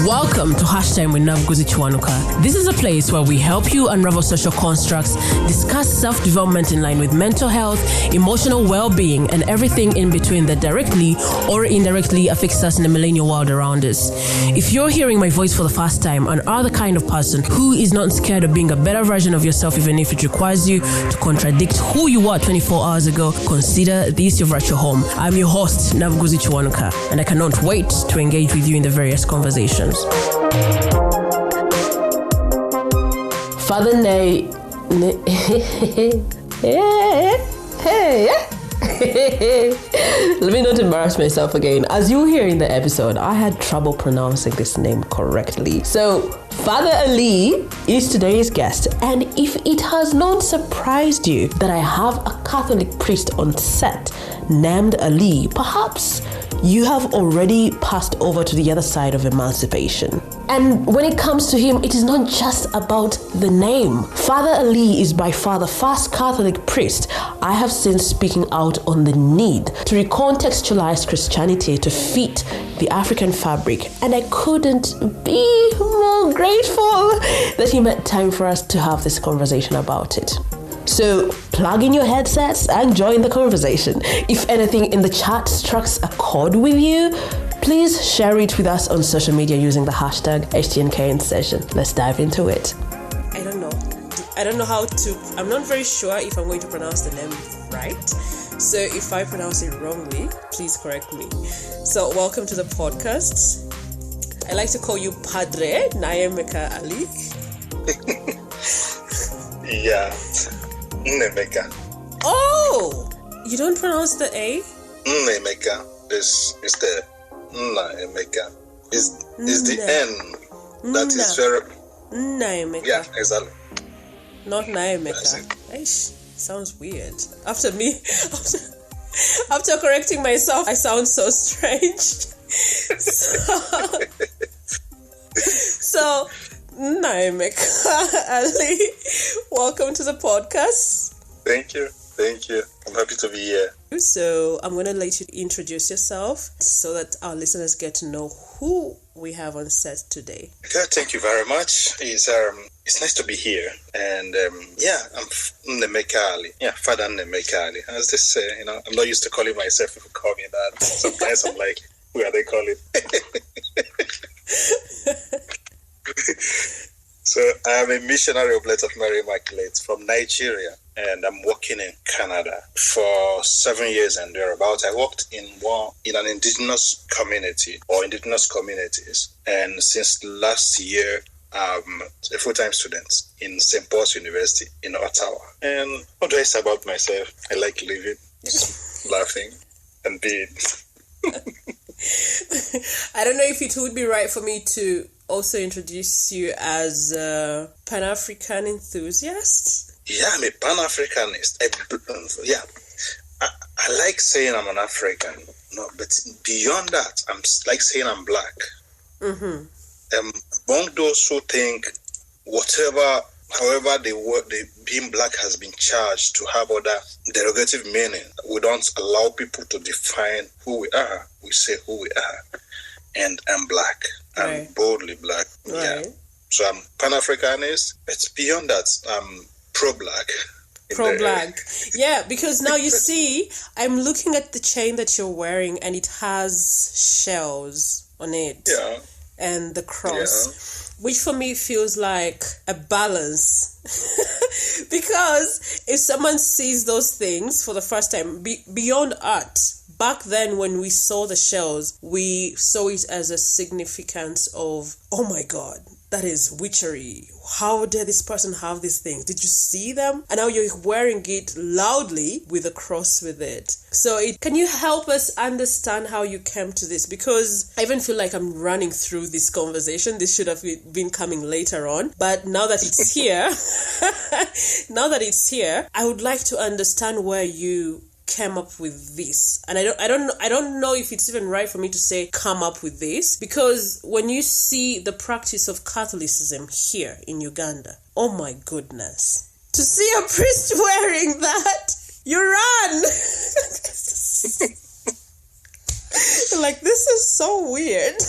Welcome to Hashtag with Nnaemeka. This is a place where we help you unravel social constructs, discuss self-development in line with mental health, emotional well-being, and everything in between that directly or indirectly affects us in the millennial world around us. If you're hearing my voice for the first time and are the kind of person who is not scared of being a better version of yourself even if it requires you to contradict who you were 24 hours ago, consider this your virtual home. I'm your host, Nnaemeka, and I cannot wait to engage with you in the various conversations. Father let me not embarrass myself again. As you hear in the episode, I had trouble pronouncing this name correctly. So, Father Ali is today's guest, and if it has not surprised you that I have a Catholic priest on set named Ali, perhaps you have already passed over to the other side of emancipation. And when it comes to him, it is not just about the name. Father Ali is by far the first Catholic priest I have seen speaking out on the need to recontextualize Christianity to fit the African fabric. And I couldn't be more grateful that he made time for us to have this conversation about it. So plug in your headsets and join the conversation. If anything in the chat strikes a chord with you, please share it with us on social media using the hashtag #HTNKInSession. Let's dive into it. I don't know how to, I'm not very sure if I'm going to pronounce the name right. So if I pronounce it wrongly, please correct me. So welcome to the podcast. I like to call you Padre Nnaemeka Ali. Yeah. Nnaemeka. Oh, you don't pronounce the A? Nnaemeka is the Nnaemeka. Is the N that is very Nnaemeka. Yeah, exactly. Not Nnaemeka. Eish, sounds weird. After correcting myself, I sound so strange. So Nnaemeka Ali, welcome to the podcast. Thank you. I'm happy to be here. So I'm going to let you introduce yourself so that our listeners get to know who we have on set today. Okay, thank you very much. It's nice to be here. And I'm Nnaemeka Ali. Yeah, Father Nnaemeka Ali. As they say, I'm not used to calling myself. People call me that. Sometimes I'm like, who are they calling? So I'm a missionary Oblate of Mary Immaculate from Nigeria, and I'm working in Canada for 7 years and thereabouts. I worked in an indigenous community or indigenous communities, and since last year, I'm a full-time student in St. Paul's University in Ottawa. And what do I say about myself? I like living, laughing, and being. I don't know if it would be right for me to also introduce you as a Pan-African enthusiast. Yeah, I'm a Pan-Africanist. I like saying I'm an African. No, but beyond that, I'm like saying I'm black. Mm-hmm. Among those who think however being black has been charged to have other derogative meaning, we don't allow people to define who we are. We say who we are. And I'm black. I'm boldly black. Right. Yeah. So I'm Pan-Africanist. It's beyond that. I'm pro-black. Pro-black. Yeah, because now you see, I'm looking at the chain that you're wearing and it has shells on it. Yeah. And the cross, which for me feels like a balance. Because if someone sees those things for the first time, beyond art, back then when we saw the shells, we saw it as a significance of, oh my God, that is witchery. How dare this person have these things? Did you see them? And now you're wearing it loudly with a cross with it. So can you help us understand how you came to this? Because I even feel like I'm running through this conversation. This should have been coming later on. But now that it's here, I would like to understand where you came up with this. And I don't know if it's even right for me to say come up with this, because when you see the practice of Catholicism here in Uganda, oh my goodness, to see a priest wearing that, you run. Like, this is so weird.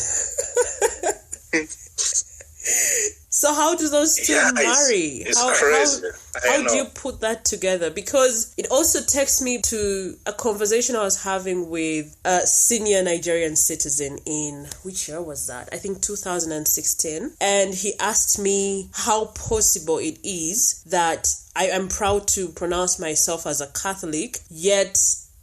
how do those two marry? It's crazy. How do you put that together? Because it also takes me to a conversation I was having with a senior Nigerian citizen in, which year was that? I think 2016. And he asked me how possible it is that I am proud to pronounce myself as a Catholic, yet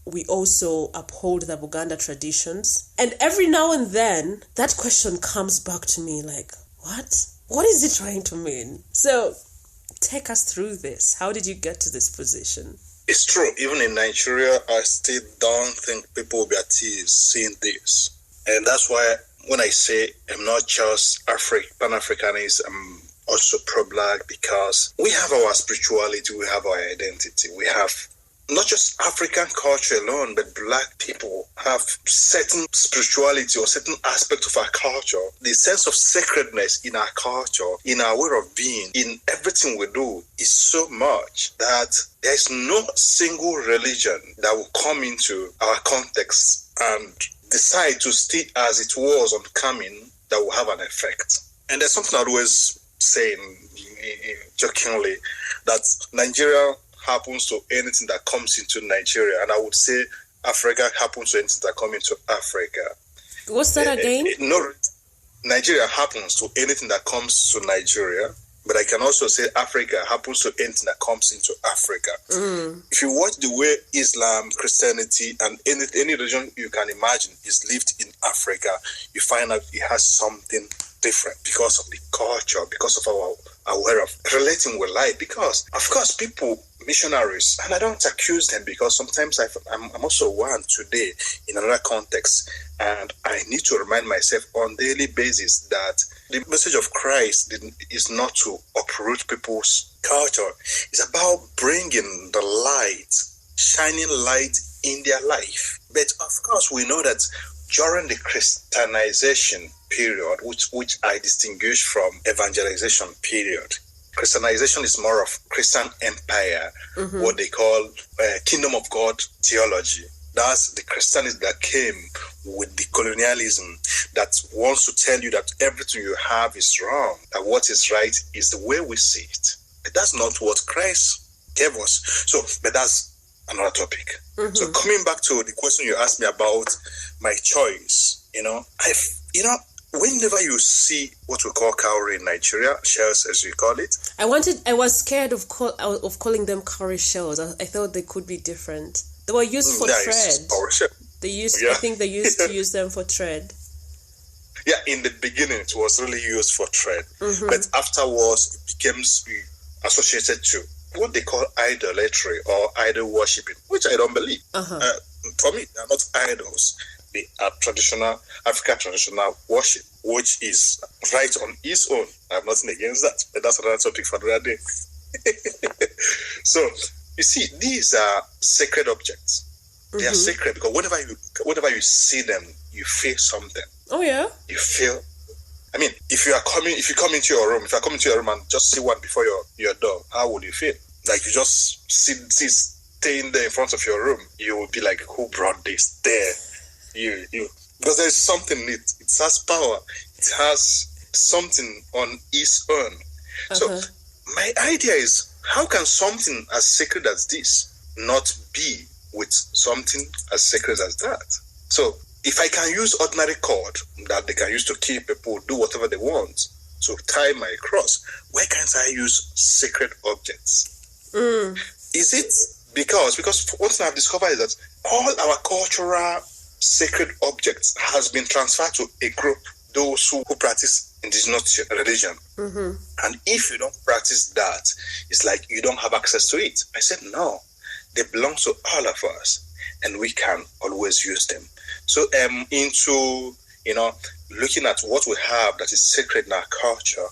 we also uphold the Buganda traditions. And every now and then, that question comes back to me like, what? What is it trying to mean? So, take us through this. How did you get to this position? It's true. Even in Nigeria, I still don't think people will be at ease seeing this. And that's why when I say I'm not just Pan-Africanist, I'm also pro-Black, because we have our spirituality, we have our identity, we have not just African culture alone, but Black people have certain spirituality or certain aspect of our culture. The sense of sacredness in our culture, in our way of being, in everything we do is so much that there is no single religion that will come into our context and decide to stay as it was on coming that will have an effect. And there's something I always say jokingly, that Nigeria happens to anything that comes into Nigeria, and I would say Africa happens to anything that comes into Africa. What's that again? No, Nigeria happens to anything that comes to Nigeria, but I can also say Africa happens to anything that comes into Africa. If you watch the way Islam, Christianity, and any religion you can imagine is lived in Africa, you find out it has something different because of the culture, because of our way of relating with life. Because, of course, people, missionaries, and I don't accuse them, because sometimes I'm also one today in another context, and I need to remind myself on a daily basis that the message of Christ is not to uproot people's culture. It's about bringing the light, shining light in their life. But of course, we know that during the Christianization period, which I distinguish from evangelization period, Christianization is more of Christian empire, what they call kingdom of God theology. That's the Christianity that came with decolonialism, that wants to tell you that everything you have is wrong, that what is right is the way we see it. But that's not what Christ gave us. So, but that's another topic. So coming back to the question you asked me about my choice, whenever you see what we call cowrie in Nigeria, shells as we call it. I was scared of calling them cowrie shells. I thought they could be different. They were used for thread. I think they used to use them for thread. Yeah, in the beginning it was really used for thread. But afterwards it became associated to what they call idolatry or idol worshipping, which I don't believe. For me, they are not idols. They are African traditional worship, which is right on its own. I have nothing against that, but that's another topic for another day. So, you see, these are sacred objects. They are sacred because whenever you see them, you feel something. Oh yeah. You feel. I mean, if you come into your room, and just see one before your door, how would you feel? Like you just see staying there in front of your room, you will be like, who brought this there? You because there's something in it. It has power. It has something on its own. So my idea is, how can something as sacred as this not be with something as sacred as that? So if I can use ordinary cord that they can use to kill people, do whatever they want, to tie my cross, why can't I use sacred objects? Is it because one thing I've discovered is that all our cultural sacred objects has been transferred to a group, those who practice indigenous religion. And if you don't practice that, it's like you don't have access to it. I said, no, they belong to all of us, and we can always use them. So into, looking at what we have that is sacred in our culture,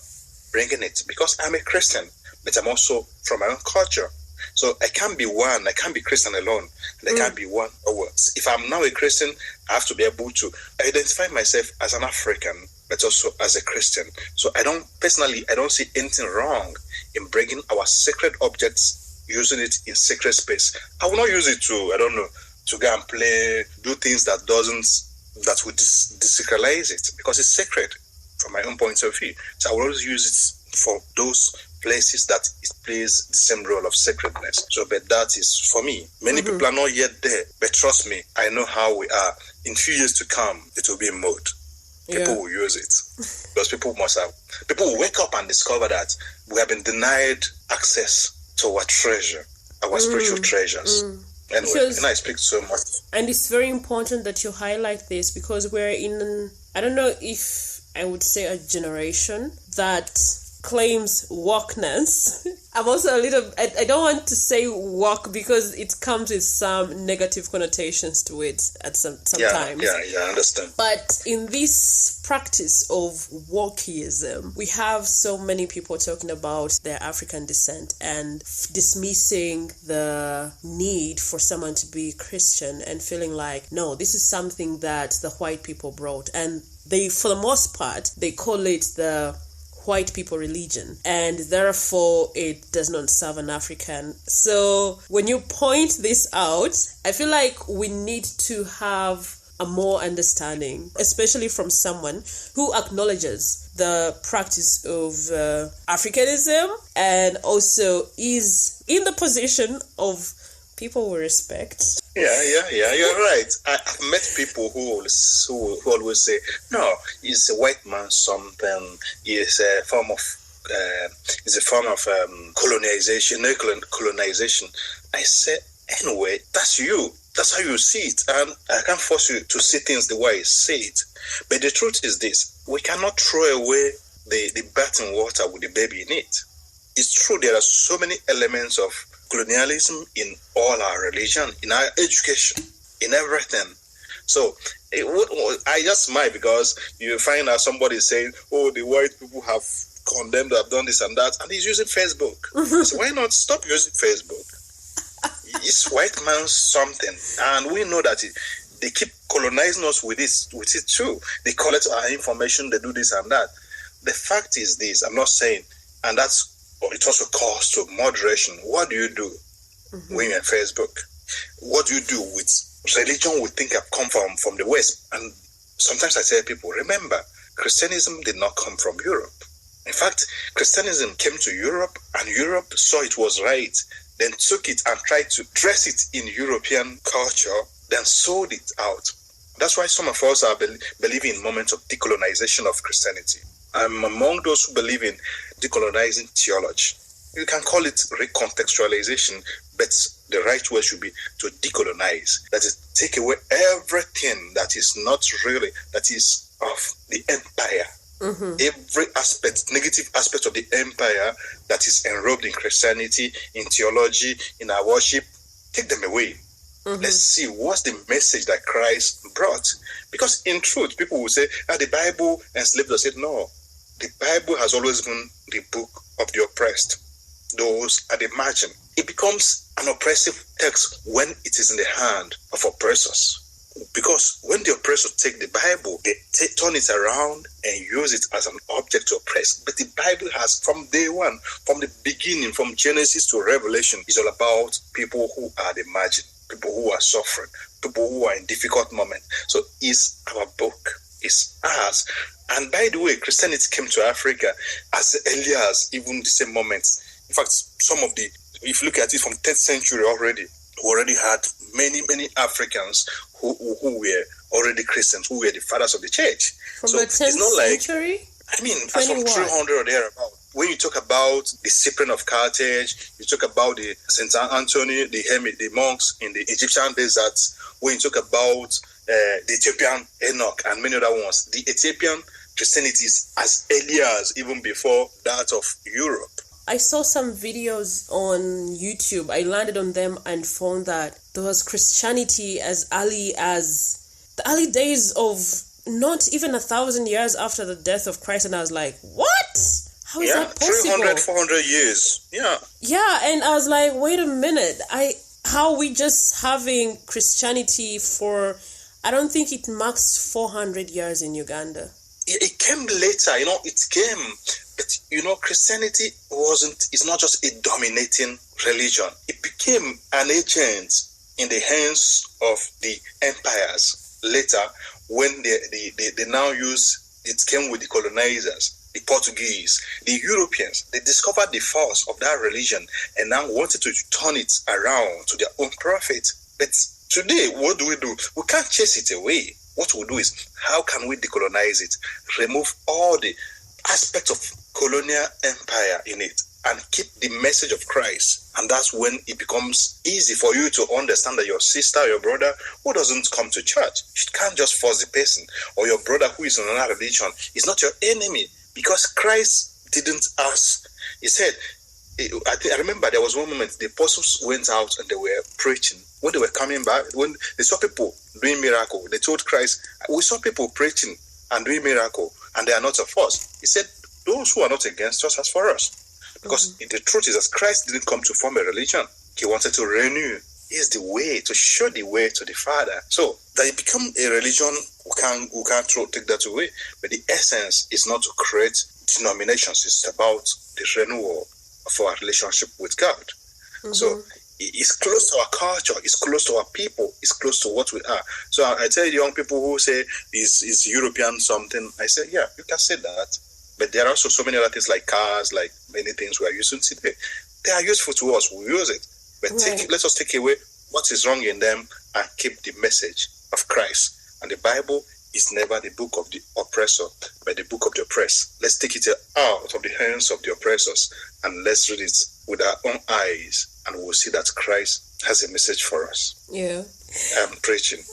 bringing it, because I'm a Christian, but I'm also from my own culture. So I can't be Christian alone, and I can't be one or worse. If I'm now a Christian, I have to be able to identify myself as an African, but also as a Christian. So I don't see anything wrong in bringing our sacred objects, using it in sacred space. I will not use it to go and do things that would desacralize it, because it's sacred from my own point of view. So I will always use it for those places that it plays the same role of sacredness. So, but that is for me. Many people are not yet there, but trust me, I know how we are. In few years to come, it will be in mode. People will use it because people will wake up and discover that we have been denied access to our treasure, our spiritual treasures. Anyway, and I speak so much. And it's very important that you highlight this because we're in, I don't know if I would say a generation that claims wokeness. I'm also I don't want to say woke because it comes with some negative connotations to it at sometimes. Yeah, I understand. But in this practice of wokeism, we have so many people talking about their African descent and dismissing the need for someone to be Christian and feeling like, no, this is something that the white people brought. And they, for the most part, they call it the white people religion, and therefore it does not serve an African. So when you point this out, I feel like we need to have a more understanding, especially from someone who acknowledges the practice of Africanism and also is in the position of people we respect. Yeah, you're right. I've met people who always say, no, it's a white man something, it's a form of colonization, colonization. I say, anyway, that's you. That's how you see it. And I can't force you to see things the way I see it. But the truth is this, we cannot throw away the bath in water with the baby in it. It's true, there are so many elements of colonialism in all our religion, in our education, in everything. So I just smile because you find out somebody saying, oh, the white people have condemned, have done this and that, and he's using Facebook. So why not stop using Facebook? It's white man something, and we know that they keep colonizing us with it too. They collect our information, they do this and that. The fact is this, I'm not saying, and it also calls to moderation. What do you do when you're on Facebook? What do you do with religion we think have come from the West? And sometimes I tell people, remember, Christianism did not come from Europe. In fact, Christianism came to Europe, and Europe saw it was right, then took it and tried to dress it in European culture, then sold it out. That's why some of us are believing in moments of decolonization of Christianity. I'm among those who believe in decolonizing theology. You can call it recontextualization, but the right word should be to decolonize. That is, take away everything that is not really, that is of the empire. Every aspect, negative aspect of the empire that is enrobed in Christianity, in theology, in our worship, take them away. Let's see what's the message that Christ brought. Because in truth, people will say, the Bible enslaved us. I said, no. The Bible has always been the book of the oppressed, those at the margin. It becomes an oppressive text when it is in the hand of oppressors. Because when the oppressors take the Bible, they turn it around and use it as an object to oppress. But the Bible has, from day one, from the beginning, from Genesis to Revelation, is all about people who are the margin, people who are suffering, people who are in difficult moments. So it's our book. It's ours. And by the way, Christianity came to Africa as early as even the same moments. In fact, if you look at it from 10th century already, we already had many Africans who were already Christians, who were the fathers of the church. From the 10th century? I mean, as from 300 or thereabout. When you talk about the Cyprian of Carthage, you talk about the St. Anthony, the monks in the Egyptian deserts, when you talk about the Ethiopian Enoch and many other ones, the Ethiopian Christianity is as early as even before that of Europe. I saw some videos on YouTube. I landed on them and found that there was Christianity as early as the early days of not even 1,000 years after the death of Christ. And I was like, what? How is that possible? 300, 400 years. Yeah. Yeah, and I was like, wait a minute. How are we just having Christianity for, I don't think it marks 400 years in Uganda. It came later, it came. But, Christianity is not just a dominating religion. It became an agent in the hands of the empires later when they now use, it came with the colonizers. the Portuguese, the Europeans, they discovered the force of that religion and now wanted to turn it around to their own profit. But today, what do? We can't chase it away. What we do is, how can we decolonize it, remove all the aspects of colonial empire in it, and keep the message of Christ? And that's when it becomes easy for you to understand that your sister, your brother who doesn't come to church, you can't just force the person, or your brother who is in another religion is not your enemy, because Christ didn't ask. He said, I remember there was one moment the apostles went out and they were preaching. When they were coming back, when they saw people doing miracle, they told Christ, we saw people preaching and doing miracle, and they are not of us. He said, those who are not against us as for us. Because the truth is that Christ didn't come to form a religion. He wanted to renew. He's the way, to show the way to the Father. So that it become a religion, we can't take that away. But the essence is not to create denominations. It's about the renewal of our relationship with God. So it's close to our culture, it's close to our people, it's close to what we are. So I tell young people who say is European something, I say, yeah, you can say that. But there are also so many other things like cars, like many things we are using today. They are useful to us, we use it. But let us take away what is wrong in them and keep the message of Christ. And the Bible is never the book of the oppressor, but the book of the oppressed. Let's take it out of the hands of the oppressors and let's read it with our own eyes, and we'll see that Christ has a message for us. Yeah. I'm preaching.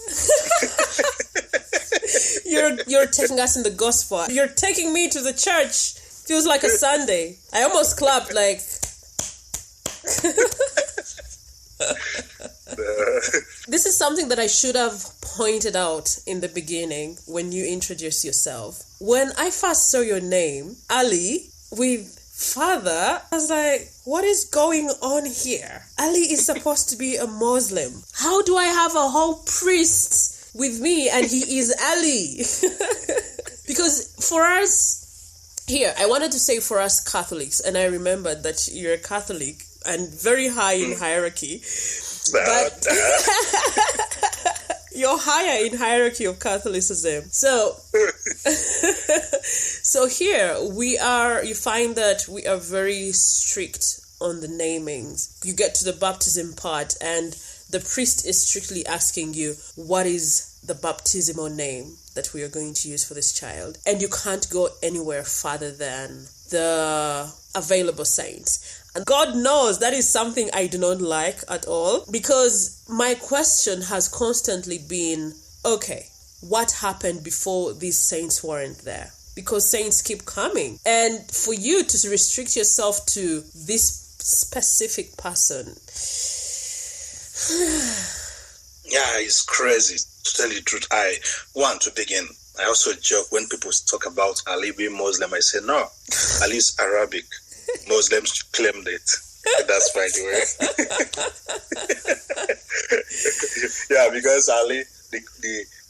You're taking us in the gospel. You're taking me to the church. Feels like a Sunday. I almost clapped like... This is something that I should have pointed out in the beginning when you introduced yourself. When I first saw your name, Ali, with Father, I was like, what is going on here? Ali is supposed to be a Muslim. How do I have a whole priest with me and he is Ali? Because for us, here, I wanted to say for us Catholics, and I remembered that you're a Catholic and very high in hierarchy. But you're higher in hierarchy of Catholicism. So, so here you find that we are very strict on the namings. You get to the baptism part and the priest is strictly asking you, what is the baptismal name that we are going to use for this child? And you can't go anywhere further than the available saints. And God knows that is something I do not like at all, because my question has constantly been, okay, what happened before these saints weren't there? Because saints keep coming. And for you to restrict yourself to this specific person. Yeah, it's crazy. To tell you the truth, I want to begin. I also joke when people talk about Ali being Muslim. I say, no, Ali is Arabic. Muslims claimed it. That's by the way. Yeah, because Ali,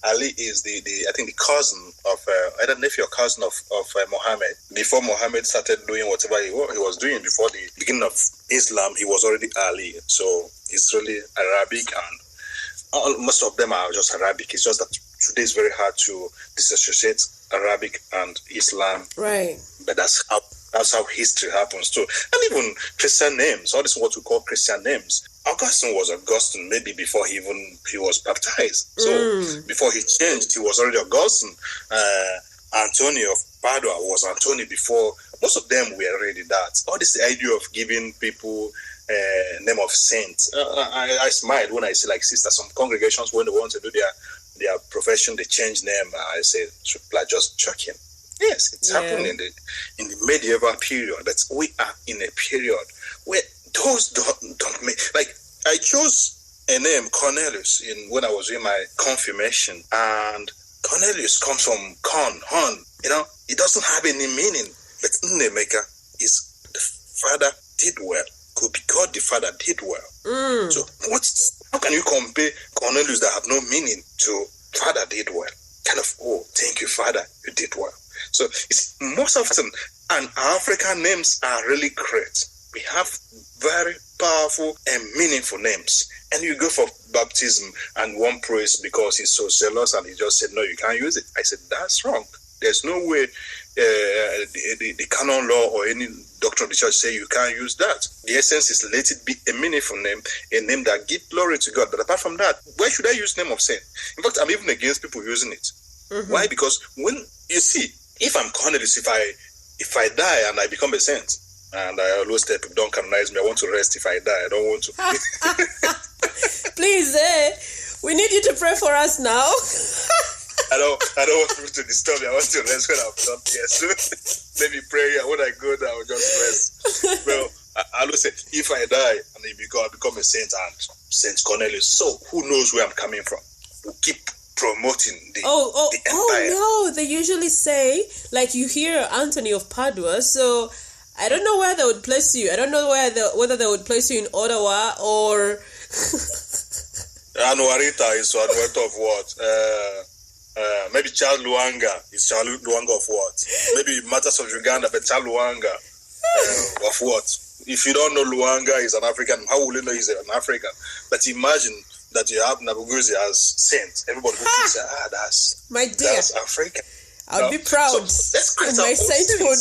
Ali is the I think the cousin of I don't know if you're cousin of Muhammad. Before Muhammad started doing whatever he was doing, before the beginning of Islam, he was already Ali. So it's really Arabic, and most of them are just Arabic. It's just that today it's very hard to disassociate Arabic and Islam. Right. But that's how history happens too. And even Christian names, all this is what we call Christian names. Augustine was Augustine maybe before he was baptized. So before he changed, he was already Augustine. Antonio of Padua was Antonio before. Most of them were already that. All this idea of giving people name of saints. I smile when I see like sisters, some congregations when they want to do their profession, they change name. I say, people are just joking. Yes, it's happened in the medieval period. But we are in a period where those don't make, like, I chose a name, Cornelius, when I was in my confirmation, and Cornelius comes from horn. It doesn't have any meaning. But Nnaemeka is the father did well. Could be God the Father did well. So how can you compare Cornelius that have no meaning to Father did well? Kind of, oh, thank you, Father, you did well. So it's most often, and African names are really great. We have very powerful and meaningful names. And you go for baptism and one prays because he's so zealous and he just said, no, you can't use it. I said, that's wrong. There's no way the canon law or any doctrine of the church say you can't use that. The essence is let it be a meaningful name, a name that gives glory to God. But apart from that, why should I use name of saint? In fact, I'm even against people using it. Mm-hmm. Why? Because when you see, if I'm Cornelius, if I die and I become a saint, and I always tell people, don't canonize me, I want to rest if I die. I don't want to. Please, we need you to pray for us now. I don't want people to disturb me. I want to rest when I'm done here. So let me pray. And when I go there, I'll just rest. Well, I always say, if I die and I become a saint and Saint Cornelius, so who knows where I'm coming from? We'll keep promoting the empire. Oh no, they usually say, like you hear Anthony of Padua, so I don't know where they would place you. I don't know whether they would place you in Ottawa or... Anuarita is Anuarita of what? Maybe Charles Luanga is Charles Luanga of what? Maybe Matters of Uganda, but Charles Luanga of what? If you don't know Luanga is an African, how will you know he's an African? But imagine that you have Nabuguzi as saint. Everybody will say, that's African. I'll be proud in my sainthood.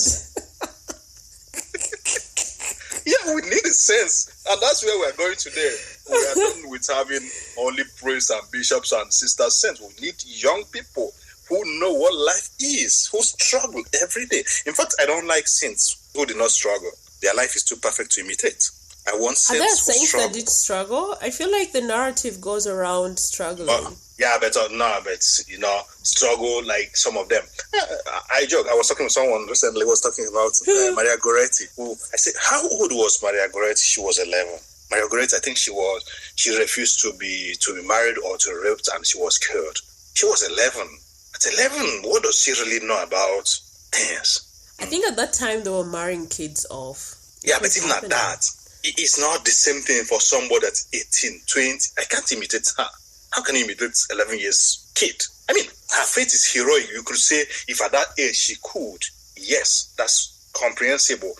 Yeah, we need a sense, and that's where we're going today. We are done with having only priests and bishops and sisters saints. We need young people who know what life is, who struggle every day. In fact, I don't like saints who do not struggle. Their life is too perfect to imitate. I want saints who struggle. Are there saints that did struggle? I feel like the narrative goes around struggling. Struggle like some of them. I joke. I was talking to someone recently. Was talking about Maria Goretti. Who I said, how old was Maria Goretti? She was 11. Maria Goretti, I think she refused to be married or to be raped, and she was killed. She was 11. At 11, what does she really know about things? I think at that time they were marrying kids off. Yeah, but even at that, it's not the same thing for somebody that's 18, 20. I can't imitate her. How can you imitate 11 years kid? I mean, her faith is heroic. You could say if at that age she could, yes, that's comprehensible.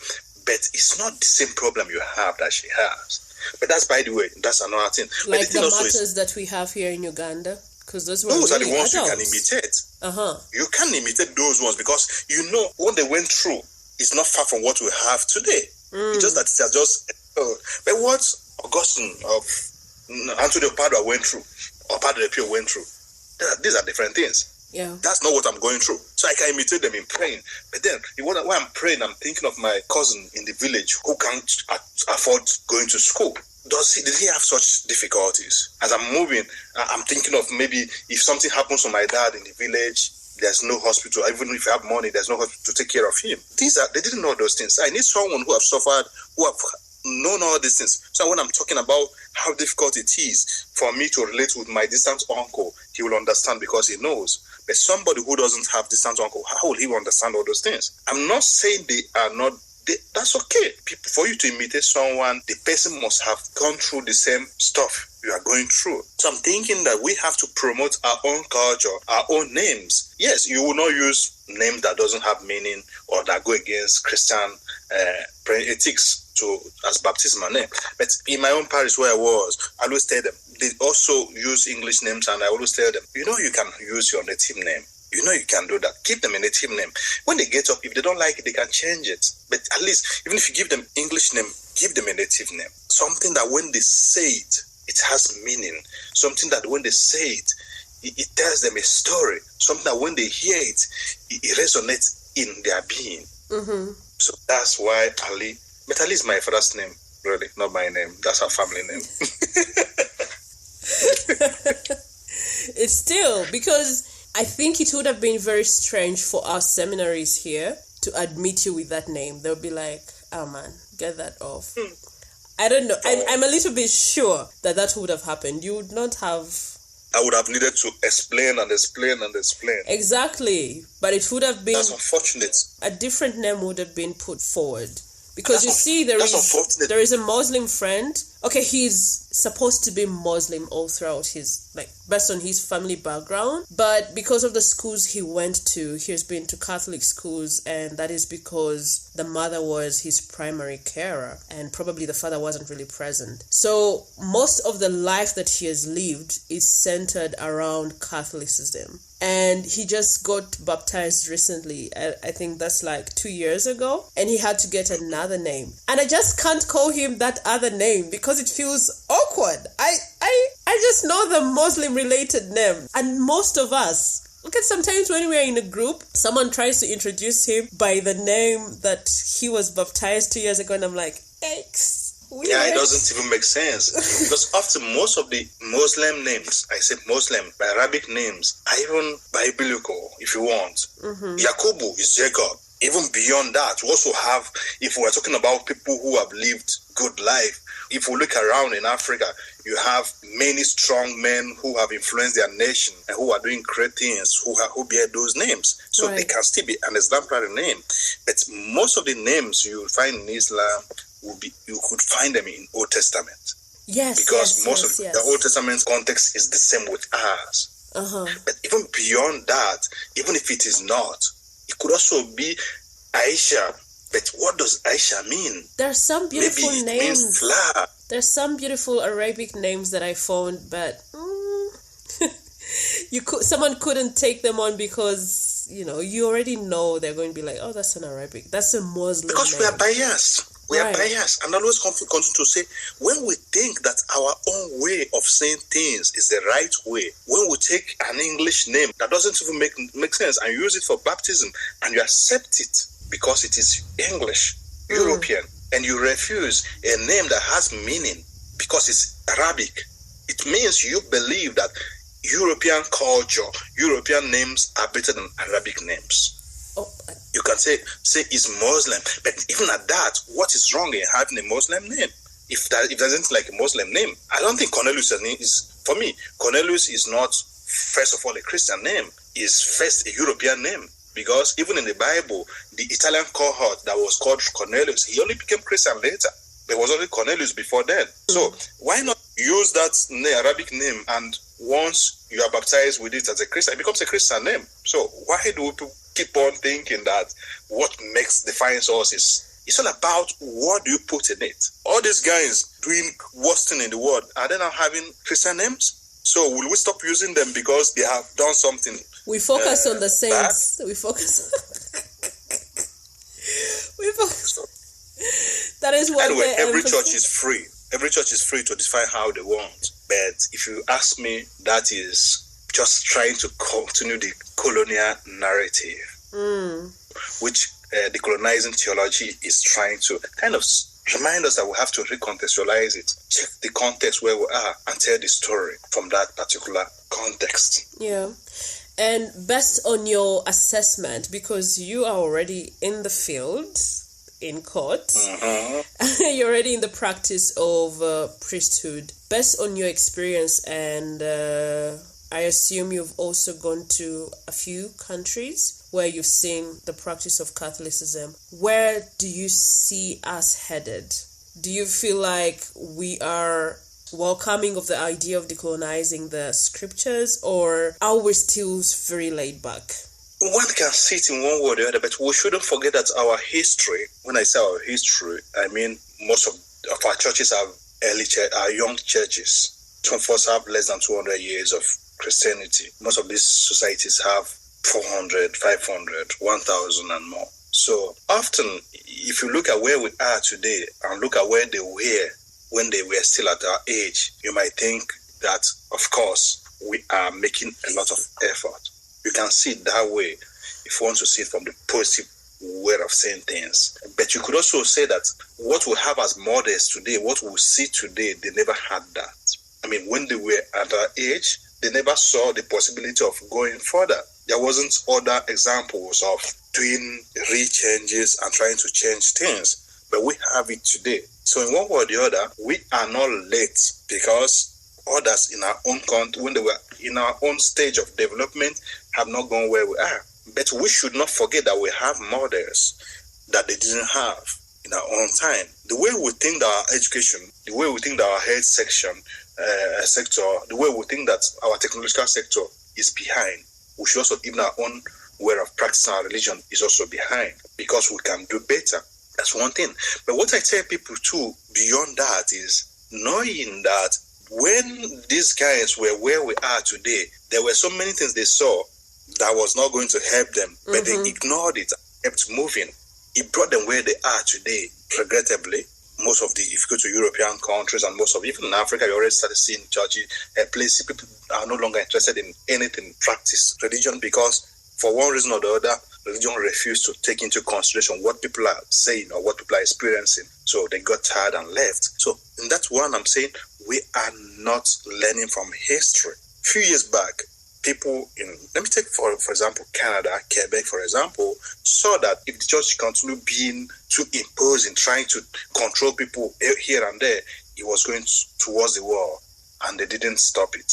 But it's not the same problem you have that she has. But that's, by the way, that's another thing. Like the martyrs that we have here in Uganda? Because those are the ones you can imitate. You can imitate those ones because you know what they went through is not far from what we have today. It's just that it's just... but what Augustine of Anthony of Padua went through, or Padre Pio went through, these are different things. Yeah. That's not what I'm going through. So I can imitate them in praying. But then, when I'm praying, I'm thinking of my cousin in the village who can't afford going to school. Did he have such difficulties? As I'm moving, I'm thinking of maybe if something happens to my dad in the village, there's no hospital. Even if I have money, there's no hospital to take care of him. They didn't know those things. I need someone who have suffered, who have known all these things. So when I'm talking about how difficult it is for me to relate with my distant uncle, he will understand because he knows. But somebody who doesn't have distant uncle, how will he understand all those things? I'm not saying they are not. That's okay. For you to imitate someone, the person must have gone through the same stuff you are going through. So I'm thinking that we have to promote our own culture, our own names. Yes, you will not use names that doesn't have meaning or that go against Christian ethics as baptismal name. But in my own parish where I was, I always tell them, they also use English names, and I always tell them, you can use your native name. You can do that. Keep them a native name. When they get up, if they don't like it, they can change it. But at least, even if you give them English name, give them a native name. Something that when they say it, it has meaning. Something that when they say it, it tells them a story. Something that when they hear it, it resonates in their being. Mm-hmm. So that's why Ali. But Ali is my father's name, really, not my name. That's our family name. It's still, because I think it would have been very strange for our seminaries here to admit you with that name. They'll be like, oh man, get that off. I don't know. I'm a little bit sure that would have happened. You would not have... I would have needed to explain and explain and explain. Exactly. But it would have been... That's unfortunate. A different name would have been put forward. Because you see, there is a Muslim friend. Okay, he's supposed to be Muslim all throughout his, based on his family background. But because of the schools he went to, he's been to Catholic schools, and that is because the mother was his primary carer, and probably the father wasn't really present. So most of the life that he has lived is centered around Catholicism. and he just got baptized recently. I think that's like 2 years ago, and he had to get another name. And I just can't call him that other name because it feels awkward. I just know the Muslim-related name, and most of us, look at sometimes when we're in a group, someone tries to introduce him by the name that he was baptized 2 years ago, and I'm like, X. Yeah, it doesn't even make sense. Because often most of the Muslim names, I say Muslim, Arabic names, are even biblical, if you want. Yakubu is Jacob. Even beyond that, we also have, if we're talking about people who have lived good life, if we look around in Africa, you have many strong men who have influenced their nation and who are doing great things, who bear those names. So they can still be an exemplary name. But most of the names you will find in Islam, you could find them in Old Testament. Yes. Because most of the Old Testament context is the same with ours. But even beyond that, even if it is not, it could also be Aisha. But what does Aisha mean? There's some beautiful Maybe it names. means flower. There's some beautiful Arabic names that I found, but someone couldn't take them on because you already know they're going to be like, oh, that's an Arabic, that's a Muslim. Because name. we are biased. We are biased, and I always continue to say, when we think that our own way of saying things is the right way, when we take an English name that doesn't even make sense and use it for baptism, and you accept it because it is English, European, and you refuse a name that has meaning because it's Arabic, it means you believe that European culture, European names are better than Arabic names. You can say it's Muslim, but even at that, what is wrong in having a Muslim name? If doesn't like a Muslim name, I don't think Cornelius is, for me, Cornelius is not first of all a Christian name, is first a European name. Because even in the Bible, the Italian cohort that was called Cornelius, he only became Christian later. There was only Cornelius before then. So why not use that Arabic name, and once you are baptized with it as a Christian, it becomes a Christian name. So why do we keep on thinking that what defines us is, it's all about what do you put in it? All these guys doing worst thing in the world, are they now having Christian names? So will we stop using them because they have done something? We focus on the saints. Bad? We focus. That is what. Anyway, every church is free. Every church is free to define how they want. But if you ask me, that is just trying to continue the colonial narrative, which decolonizing theology is trying to kind of remind us that we have to recontextualize it, check the context where we are, and tell the story from that particular context. Yeah. And based on your assessment, because you are already in the field, in court, you're already in the practice of priesthood. Based on your experience, and I assume you've also gone to a few countries where you've seen the practice of Catholicism, where do you see us headed? Do you feel like we are welcoming of the idea of decolonizing the scriptures, or are we still very laid back? One can see it in one word or the other, but we shouldn't forget that our history, when I say our history, I mean most of our churches are young churches. Some of us have less than 200 years of Christianity. Most of these societies have 400, 500, 1,000 and more. So often, if you look at where we are today and look at where they were when they were still at our age, you might think that, of course, we are making a lot of effort. You can see it that way if you want to see it from the positive way of saying things. But you could also say that what we have as models today, what we see today, they never had that. I mean, when they were at our age, they never saw the possibility of going further. There wasn't other examples of doing changes and trying to change things, but we have it today. So in one way or the other, we are not late because others in our own country, when they were in our own stage of development, have not gone where we are. But we should not forget that we have models that they didn't have in our own time. The way we think that our education, the way we think that our health sector, the way we think that our technological sector is behind, we should also, even our own way of practicing our religion is also behind, because we can do better. That's one thing. But what I tell people too, beyond that, is knowing that when these guys were where we are today, there were so many things they saw that was not going to help them, but they ignored it, kept moving. It brought them where they are today, regrettably. Most of if you go to European countries and most of, even in Africa, you already started seeing churches, places, people are no longer interested in anything, practice religion, because for one reason or the other, religion refused to take into consideration what people are saying or what people are experiencing. So they got tired and left. So in that one, I'm saying we are not learning from history. A few years back, people let me take for example, Canada, Quebec, for example, saw that if the church continued being too imposing, trying to control people here and there, it was going towards the wall, and they didn't stop it.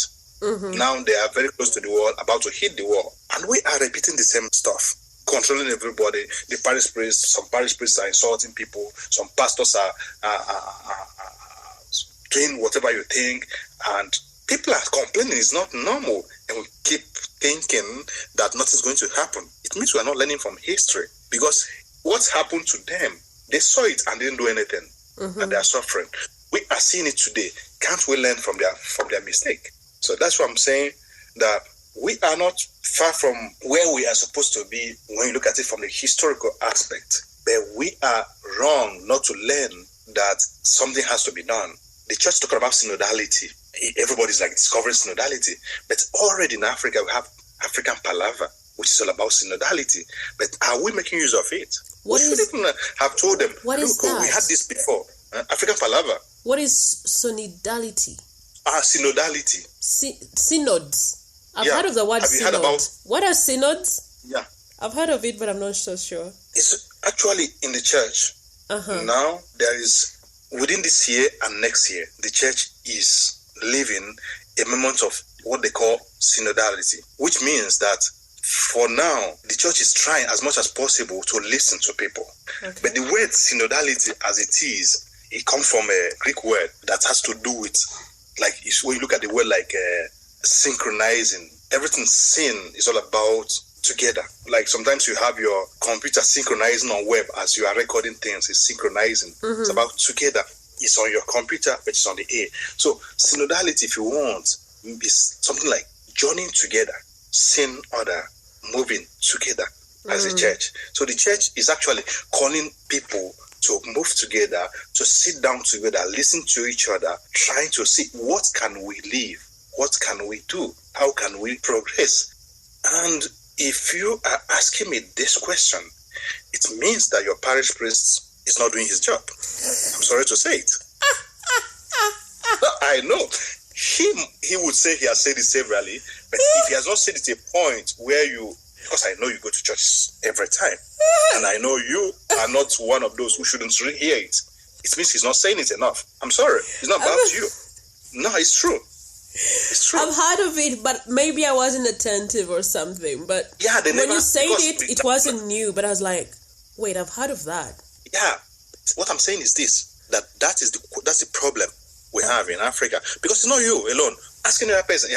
Now they are very close to the wall, about to hit the wall, and we are repeating the same stuff, controlling everybody. The parish priests, some parish priests are insulting people, some pastors are doing whatever you think, and people are complaining. It's not normal, and we keep thinking that nothing's going to happen. It means we are not learning from history, because what happened to them, they saw it and didn't do anything, and they are suffering. We are seeing it today. Can't we learn from their mistake? So that's what I'm saying, that we are not far from where we are supposed to be when you look at it from the historical aspect. But we are wrong not to learn that something has to be done. The church talking about synodality. Everybody's like discovering synodality. But already in Africa, we have African Palaver, which is all about synodality. But are we making use of it? We should even have told them, what is that? We had this before. African Palaver. What is synodality? Synodality. Synods. I've heard of the word synod. Heard about... What are synods? Yeah. I've heard of it, but I'm not so sure. It's actually in the church. Now, there is, within this year and next year, the church is living a moment of what they call synodality, which means that for now, the church is trying as much as possible to listen to people. Okay. But the word synodality as it is, it comes from a Greek word that has to do with, like, when you look at the word like synchronizing, everything syn is all about together. Like sometimes you have your computer synchronizing on web as you are recording things, it's synchronizing. It's about together. It's on your computer, but it's on the air. So synodality, if you want, is something like joining together, seeing other, moving together as a church. So the church is actually calling people to move together, to sit down together, listen to each other, trying to see what can we live, what can we do, how can we progress. And if you are asking me this question, it means that your parish priest is not doing his job. I'm sorry to say it. I know. He would say he has said it severally, but if he has not said it at a point where because I know you go to church every time, and I know you are not one of those who shouldn't hear it. It means he's not saying it enough. I'm sorry. It's not about you. No, it's true. It's true. I've heard of it, but maybe I wasn't attentive or something. But yeah, when you said it wasn't new. But I was like, wait, I've heard of that. Yeah. What I'm saying is this, that's the problem we have in Africa. Because it's not you alone. Asking another person.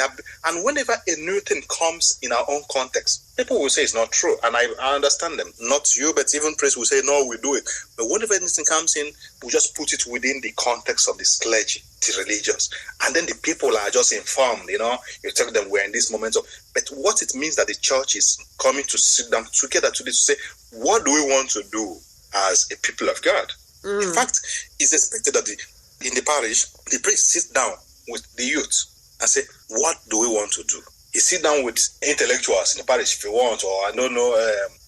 And whenever a new thing comes in our own context, people will say it's not true. And I understand them. Not you, but even priests will say, no, we do it. But whenever anything comes in, we just put it within the context of the clergy, the religious. And then the people are just informed, you tell them we're in this moment. But what it means that the church is coming to sit down together to say, what do we want to do as a people of God? In fact, it's expected that in the parish, the priest sits down with the youth and say, what do we want to do? You sit down with intellectuals in the parish if you want, or I don't know,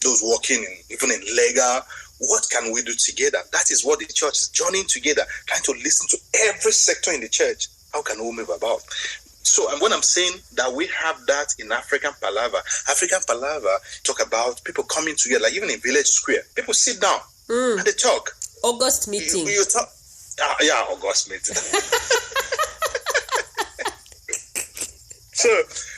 those working even in legal. What can we do together? That is what the church is joining together, trying to listen to every sector in the church. How can we move about? So, and when I'm saying that we have that in African Palaver talk about people coming together, like even in village square, people sit down and they talk. August meeting. You talk. Yeah, August meeting.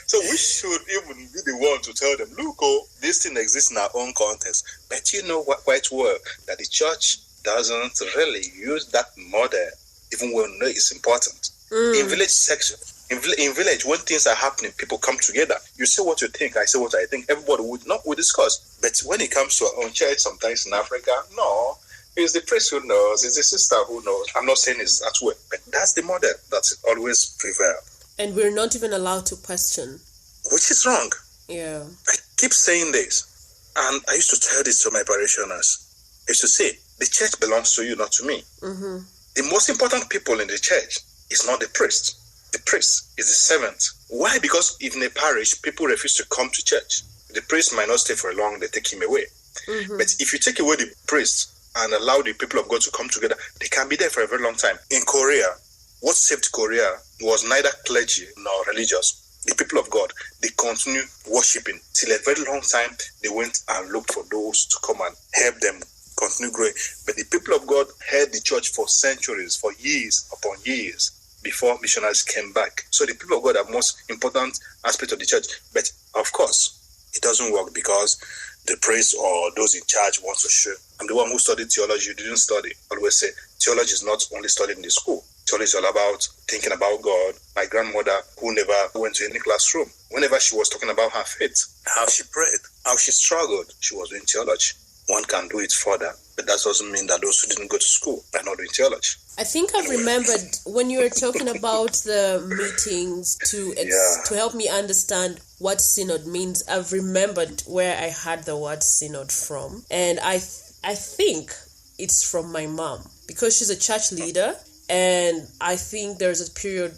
So we should even be the one to tell them, look, this thing exists in our own context. But you know quite well that the church doesn't really use that model, even when we know it's important. In village section, in village, when things are happening, people come together. You say what you think, I say what I think. Everybody would discuss. But when it comes to our own church, sometimes in Africa, no, it's the priest who knows, it's the sister who knows. I'm not saying it's that way, but that's the model that's always prevailed. And we're not even allowed to question. Which is wrong. Yeah. But keep saying this. And I used to tell this to my parishioners. I used to say, the church belongs to you, not to me. Mm-hmm. The most important people in the church is not the priest. The priest is the servant. Why? Because if in a parish, people refuse to come to church. The priest might not stay for long, they take him away. Mm-hmm. But if you take away the priest and allow the people of God to come together, they can be there for a very long time. In Korea, what saved Korea was neither clergy nor religious. The people of God, they continued worshiping till a very long time. They went and looked for those to come and help them continue growing. But the people of God held the church for centuries, for years upon years, before missionaries came back. So the people of God are the most important aspect of the church. But of course, it doesn't work because the priest or those in charge want to show. I'm the one who studied theology. You didn't study. I always say theology is not only studied in the school. Theology is all about thinking about God. My grandmother, who never went to any classroom, whenever she was talking about her faith, how she prayed, how she struggled, she was doing theology. One can do it further, but that doesn't mean that those who didn't go to school are not doing theology. I think I've remembered when you were talking about the meetings to help me understand what synod means. I've remembered where I had the word synod from, and I think it's from my mom because she's a church leader, and I think there's a period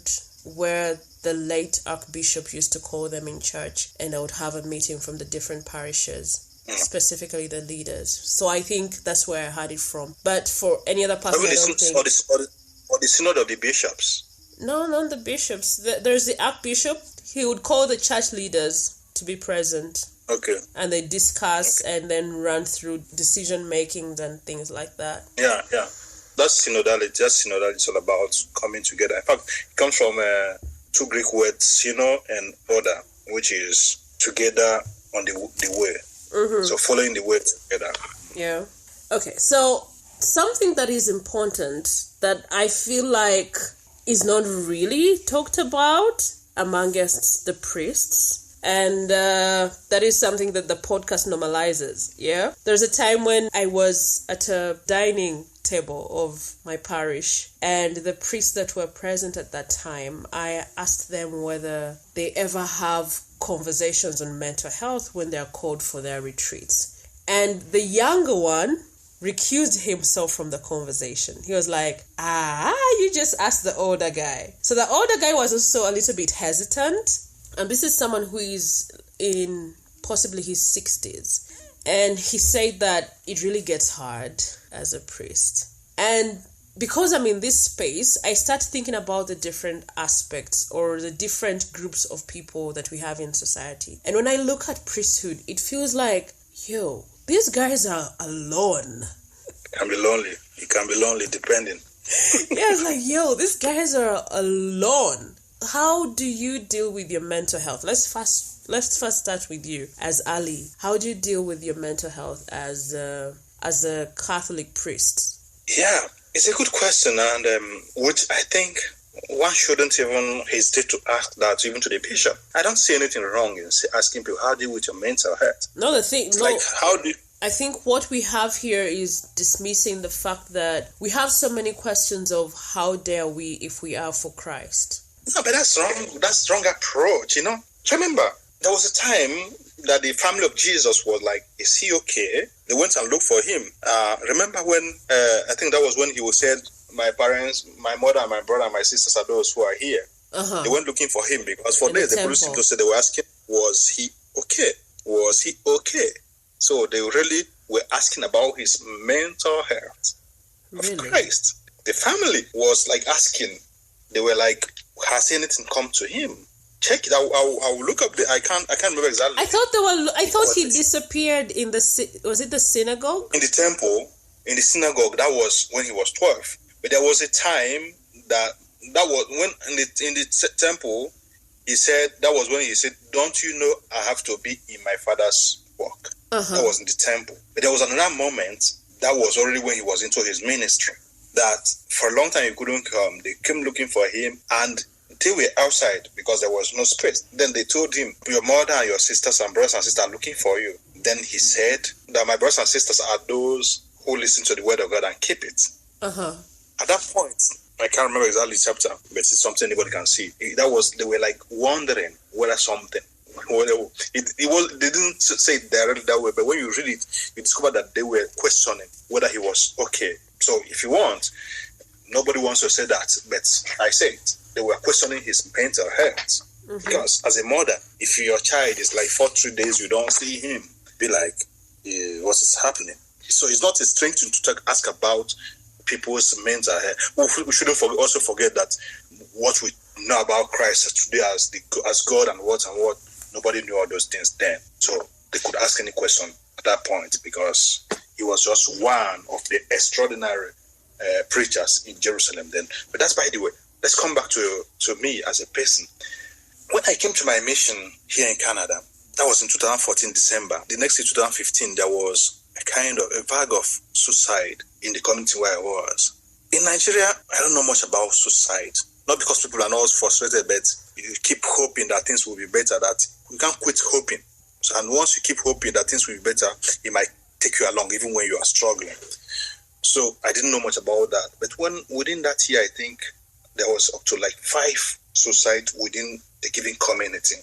where the late Archbishop used to call them in church, and I would have a meeting from the different parishes. Specifically the leaders. So I think that's where I had it from. But for any other person, I don't think... Or the synod of the bishops. No, not the bishops. There's the archbishop. He would call the church leaders to be present. Okay. And they discuss and then run through decision makings and things like that. Yeah. That's synodality. That's synodality. It's all about coming together. In fact, it comes from two Greek words, syno and order, which is together on the way. Mm-hmm. So following the way together. Yeah. Okay. So something that is important that I feel like is not really talked about amongst the priests, and that is something that the podcast normalizes. Yeah. There's a time when I was at a dining table of my parish, and the priests that were present at that time, I asked them whether they ever have conversations on mental health when they are called for their retreats. And the younger one recused himself from the conversation. He was like, you just asked the older guy. So the older guy was also a little bit hesitant. And this is someone who is in possibly his 60s. And he said that it really gets hard as a priest. And because I'm in this space, I start thinking about the different aspects or the different groups of people that we have in society. And when I look at priesthood, it feels like, these guys are alone. It can be lonely. It can be lonely, depending. Yeah, it's like, these guys are alone. How do you deal with your mental health? Let's first start with you as Ali. How do you deal with your mental health as a Catholic priest? Yeah. It's a good question, and which I think one shouldn't even hesitate to ask that even to the bishop. I don't see anything wrong in asking people, how do you deal with your mental health? I think what we have here is dismissing the fact that we have so many questions of how dare we if we are for Christ. No, but that's wrong. That's wrong approach, Do you remember, there was a time that the family of Jesus was like, is he okay? They went and looked for him. Remember when, I think that was when he said, my parents, my mother, my brother, and my sisters are those who are here. Uh-huh. They went looking for him because for days the police seemed to say, they were asking, was he okay? Was he okay? So they really were asking about his mental health of Christ. The family was like asking, they were like, has anything come to him? Check it. I will look up. I can't remember exactly. I thought he disappeared in was it the synagogue? In the temple, in the synagogue. That was when he was 12. But there was a time that was when in the temple. He said that was when he said, "Don't you know I have to be in my Father's work?" Uh-huh. That was in the temple. But there was another moment that was already when he was into his ministry. That for a long time he couldn't come. They came looking for him and. They were outside because there was no space. Then they told him, your mother and your sisters and brothers and sisters are looking for you. Then he said that my brothers and sisters are those who listen to the word of God and keep it. Uh-huh. At that point, I can't remember exactly the chapter, but it's something anybody can see. They were like wondering whether something They didn't say it directly that way, but when you read it, you discover that they were questioning whether he was okay. So if you want, nobody wants to say that, but I say it. They were questioning his mental health. Because as a mother, if your child is like for 3 days, you don't see him, be like, what is happening? So it's not a strange thing to ask about people's mental health. We shouldn't also forget that what we know about Christ today as God and what, nobody knew all those things then. So they could ask any question at that point because he was just one of the extraordinary preachers in Jerusalem then. But that's by the way. Let's come back to me as a person. When I came to my mission here in Canada, that was in 2014 December. The next year, 2015, there was a kind of a vague of suicide in the community where I was. In Nigeria, I don't know much about suicide. Not because people are not frustrated, but you keep hoping that things will be better, that you can't quit hoping. So, and once you keep hoping that things will be better, it might take you along even when you are struggling. So I didn't know much about that. But within that year, I think there was up to like 5 suicides within the given community.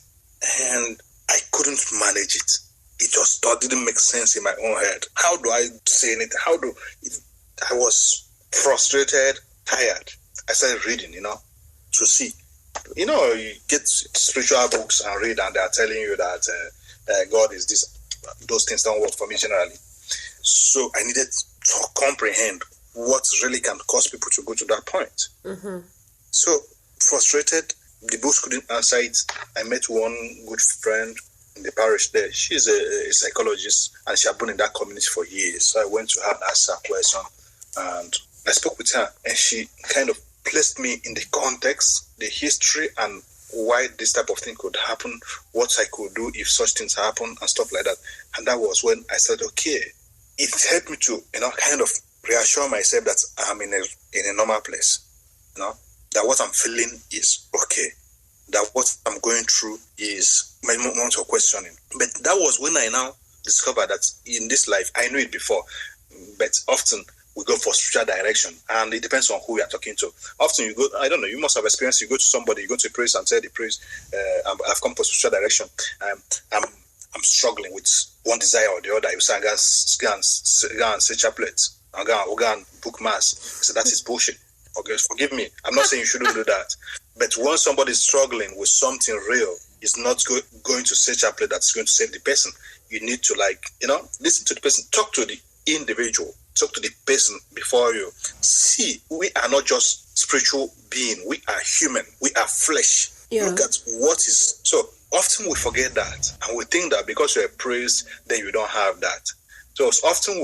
And I couldn't manage it. It just didn't make sense in my own head. How do I say anything? I was frustrated, tired. I started reading, to see. You get spiritual books and read, and they're telling you that God is this. Those things don't work for me generally. So I needed to comprehend what really can cause people to go to that point. So frustrated, the books couldn't answer it. I met one good friend in the parish there. She's a psychologist, and she had been in that community for years. So I went to her and asked her a question, and I spoke with her, and she kind of placed me in the context, the history, and why this type of thing could happen, what I could do if such things happen, and stuff like that. And that was when I said, okay, it helped me to, kind of reassure myself that I'm in a normal place, that what I'm feeling is okay, that what I'm going through is my moment of questioning. But that was when I now discovered that in this life, I knew it before, but often we go for spiritual direction, and it depends on who you are talking to. Often you go, I don't know, you must have experienced, you go to somebody, you go to a priest and tell the priest, I've come for spiritual direction. I'm struggling with one desire or the other. You say, go and say chaplet, go and book mass. So that is bullshit. Okay, forgive me. I'm not saying you shouldn't do that. But when somebody is struggling with something real, it's not going to say chaplet that's going to save the person. You need to listen to the person, talk to the individual, talk to the person before you. See, we are not just spiritual being. We are human. We are flesh. Yeah. Look at what is. So often we forget that, and we think that because you're a priest, then you don't have that. So often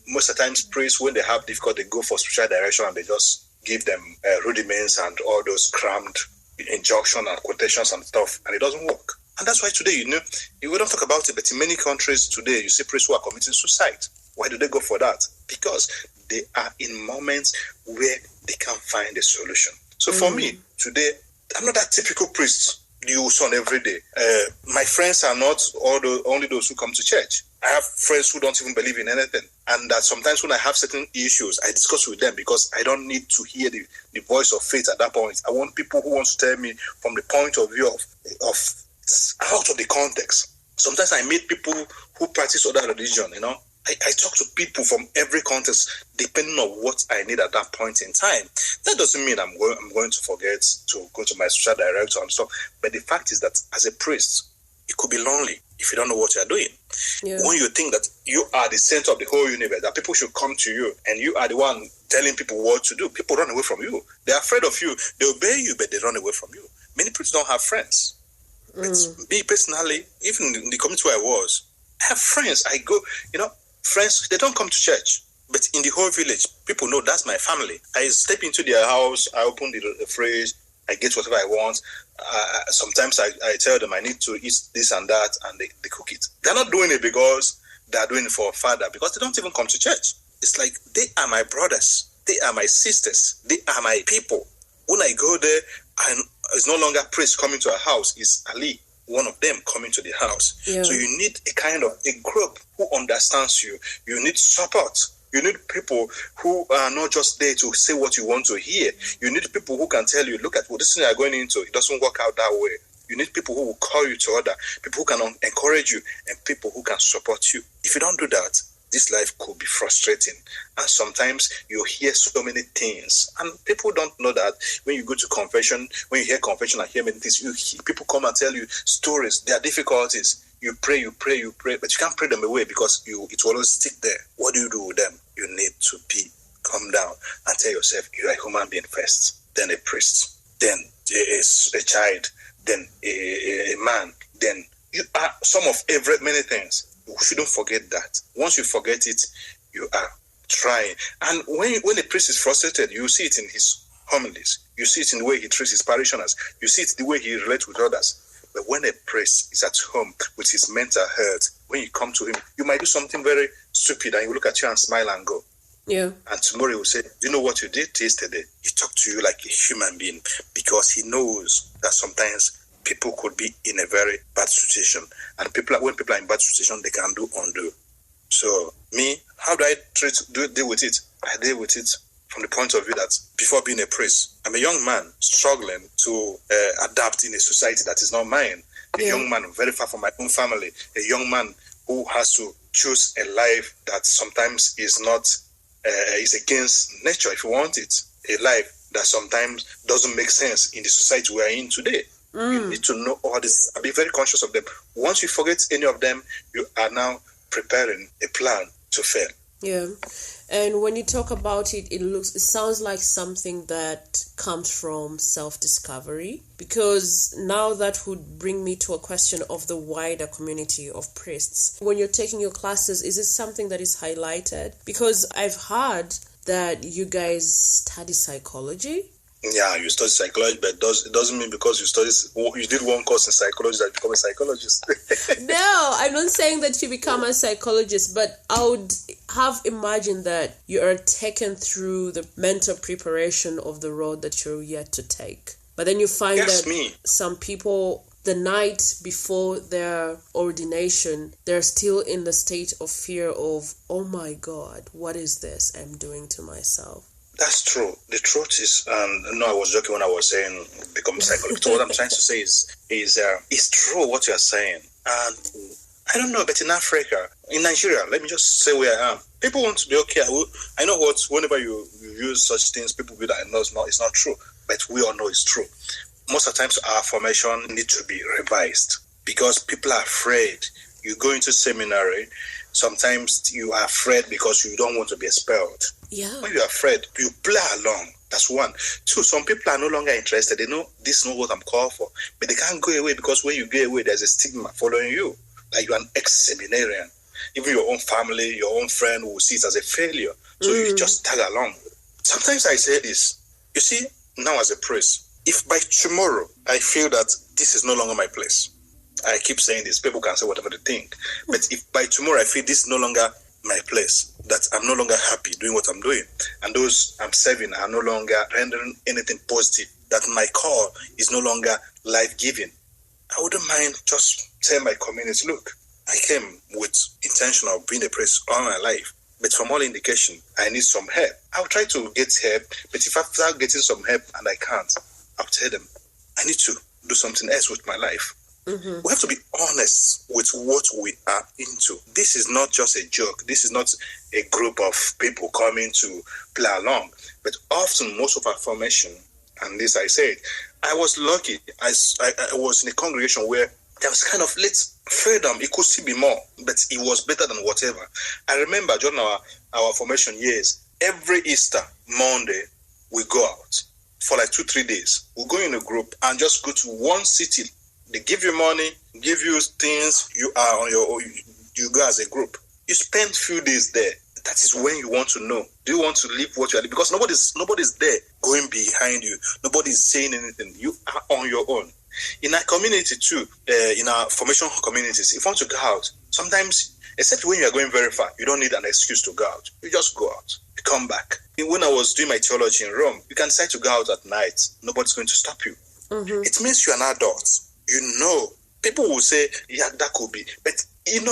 most of the times priests, when they have difficulty, they go for spiritual direction and they just give them rudiments and all those crammed injunction and quotations and stuff, and it doesn't work. And that's why today, we don't talk about it, but in many countries today, you see priests who are committing suicide. Why do they go for that? Because they are in moments where they can't find a solution. So for me, today, I'm not that typical priest you saw every day. My friends are not only those who come to church. I have friends who don't even believe in anything. And that sometimes when I have certain issues, I discuss with them because I don't need to hear the voice of faith at that point. I want people who want to tell me from the point of view of out of the context. Sometimes I meet people who practice other religion, I talk to people from every context depending on what I need at that point in time. That doesn't mean I'm going to forget to go to my spiritual director and stuff. But the fact is that as a priest, it could be lonely if you don't know what you're doing. Yeah. When you think that you are the center of the whole universe, that people should come to you and you are the one telling people what to do, people run away from you. They're afraid of you. They obey you, but they run away from you. Many priests don't have friends. Me personally, even in the community where I was, I have friends. I go, friends, they don't come to church, but in the whole village, people know that's my family. I step into their house, I open the fridge, I get whatever I want. Sometimes I tell them I need to eat this and that, and they cook it. They're not doing it because they're doing it for a father, because they don't even come to church. It's like they are my brothers, they are my sisters, they are my people. When I go there, it's no longer priest coming to a house, it's Ali, one of them coming to the house. Yeah. So you need a group who understands you. You need support. You need people who are not just there to say what you want to hear. You need people who can tell you, look at this thing you're going into, it doesn't work out that way. You need people who will call you to order, people who can encourage you, and people who can support you. If you don't do that, this life could be frustrating. And sometimes you hear so many things, and people don't know that when you go to confession, when you hear confession and hear many things, people come and tell you stories, their difficulties. You pray, but you can't pray them away because it will always stick there. What do you do with them? You need to come down and tell yourself you're a human being first, then a priest, then a child, then a man, then you are some of many things. You shouldn't forget that. Once you forget it, you are trying. And when a priest is frustrated, you see it in his homilies. You see it in the way he treats his parishioners. You see it in the way he relates with others. But when a priest is at home with his mental hurt, when you come to him, you might do something very stupid and he will look at you and smile and go. Yeah. And tomorrow he will say, do you know what you did yesterday? He talked to you like a human being because he knows that sometimes people could be in a very bad situation. And when people are in bad situation, they can do undo. So me, how do I deal with it? I deal with it from the point of view that before being a priest, I'm a young man struggling to adapt in a society that is not mine. A young man very far from my own family. A young man who has to choose a life that sometimes is not is against nature, if you want it. A life that sometimes doesn't make sense in the society we are in today. You need to know all this and be very conscious of them. Once you forget any of them, you are now preparing a plan to fail. Yeah. And when you talk about it, it sounds like something that comes from self-discovery, because now that would bring me to a question of the wider community of priests. When you're taking your classes, is it something that is highlighted? Because I've heard that you guys study psychology. Yeah, you study psychology, but it doesn't mean because you did one course in psychology that you become a psychologist. No, I'm not saying that you become a psychologist, but I would have imagined that you are taken through the mental preparation of the road that you're yet to take. But then you find some people, the night before their ordination, they're still in the state of fear of, oh my God, what is this I'm doing to myself? That's true. The truth is, no, I was joking when I was saying become a psychologist. So what I'm trying to say is it's true what you are saying. And I don't know, but in Africa, in Nigeria, let me just say where I am. People want to be okay. I know whenever you use such things, people will be like, no, it's not true. But we all know it's true. Most of the times, our formation needs to be revised because people are afraid. You go into seminary, sometimes you are afraid because you don't want to be expelled. Yeah. When you're afraid, you play along. That's one. Two, some people are no longer interested. They know this is not what I'm called for. But they can't go away because when you go away, there's a stigma following you. Like you're an ex-seminarian. Even your own family, your own friend will see it as a failure. So you just tag along. Sometimes I say this. You see, now as a priest, if by tomorrow I feel that this is no longer my place, I keep saying this, people can say whatever they think. But if by tomorrow I feel this is no longer my place, that I'm no longer happy doing what I'm doing, and those I'm serving are no longer rendering anything positive, that my call is no longer life-giving, I wouldn't mind just tell my community, look, I came with intention of being a priest all my life, but from all indication, I need some help. I'll try to get help, but if I start getting some help and I can't, I'll tell them, I need to do something else with my life. Mm-hmm. We have to be honest with what we are into. This is not just a joke. This is not a group of people coming to play along. But often, most of our formation, and this I said, I was lucky. I was in a congregation where there was kind of freedom. It could still be more, but it was better than whatever. I remember during our formation years, every Easter Monday, we go out for like 2-3 days. We go in a group and just go to one city. They give you money, give you things, you are on your own, you go as a group. You spend few days there. That is when you want to know. Do you want to live what you are living? Because nobody's there going behind you. Nobody's saying anything. You are on your own. In our community too, in our formation communities, if you want to go out, sometimes, except when you are going very far, you don't need an excuse to go out. You just go out. You come back. When I was doing my theology in Rome, you can decide to go out at night. Nobody's going to stop you. Mm-hmm. It means you're an adult. You know, people will say, yeah, that could be. But,